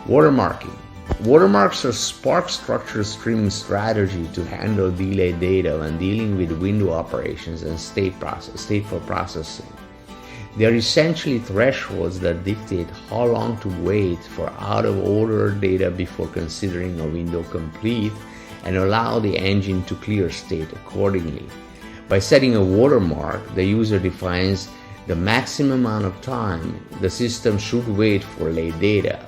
Watermarking. Watermarks are Spark structured streaming strategy to handle delayed data when dealing with window operations and stateful processing. They are essentially thresholds that dictate how long to wait for out-of-order data before considering a window complete and allow the engine to clear state accordingly. By setting a watermark, the user defines the maximum amount of time the system should wait for late data.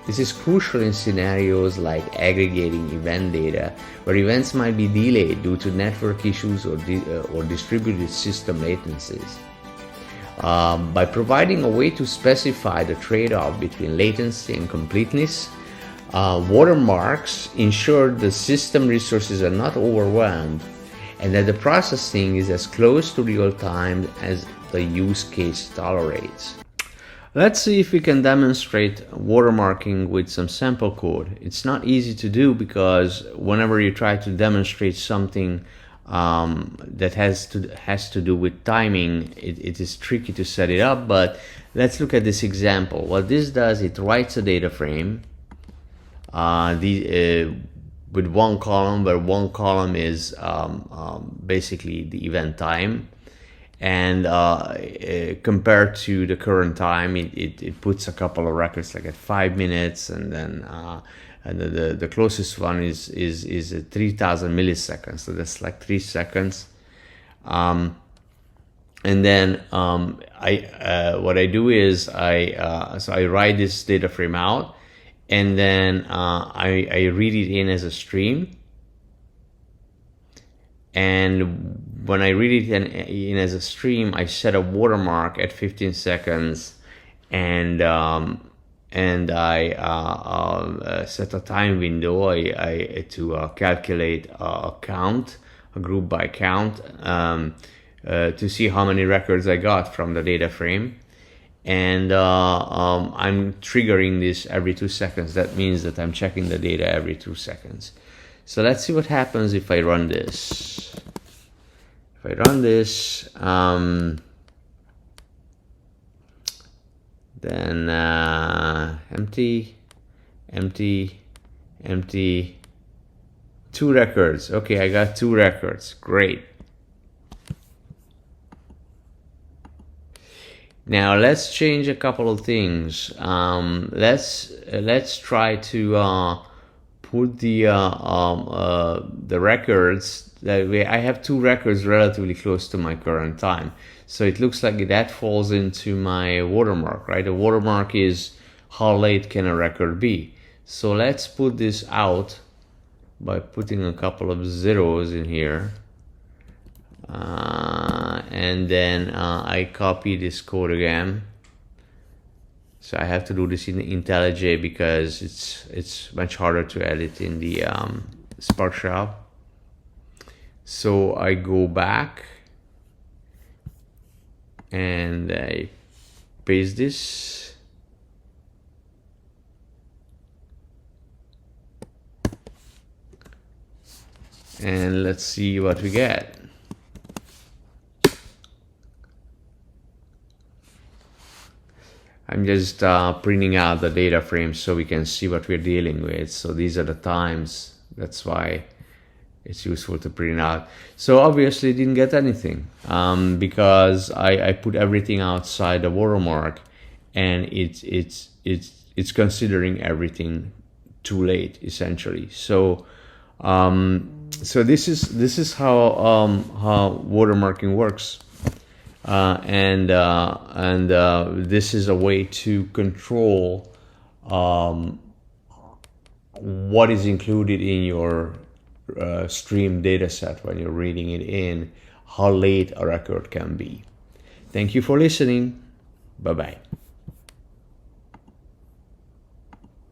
This is crucial in scenarios like aggregating event data, where events might be delayed due to network issues or distributed system latencies. By providing a way to specify the trade-off between latency and completeness, watermarks ensure the system resources are not overwhelmed and that the processing is as close to real time as the use case tolerates. Let's see if we can demonstrate watermarking with some sample code. It's not easy to do because whenever you try to demonstrate something that has to do with timing, it is tricky to set it up, but let's look at this example. What this does, it writes a data frame with one column, where one column is basically the event time, and compared to the current time, it puts a couple of records like at 5 minutes, and then the closest one is 3000 milliseconds, so that's like 3 seconds. And then what I do is I write this data frame out, and then I read it in as a stream. And when I read it in as a stream, I set a watermark at 15 seconds, and I set a time window to calculate a count, a group by count, to see how many records I got from the data frame. And I'm triggering this every 2 seconds. That means that I'm checking the data every 2 seconds. So let's see what happens if I run this. If I run this, then empty, 2 records. Okay, I got 2 records. Great. Now let's change a couple of things. Let's try to put the records that way. I have 2 records relatively close to my current time, so it looks like that falls into my watermark, right? The watermark is how late can a record be. So let's put this out by putting a couple of zeros in here, and then I copy this code again. So I have to do this in IntelliJ because it's much harder to edit in the Spark shell. So I go back and I paste this. And let's see what we get. I'm just printing out the data frame so we can see what we're dealing with. So these are the times. That's why it's useful to print out. So obviously didn't get anything because I put everything outside the watermark, and it's considering everything too late essentially. So so this is how watermarking works. And this is a way to control what is included in your stream data set when you're reading it in, how late a record can be. Thank you for listening. Bye-bye.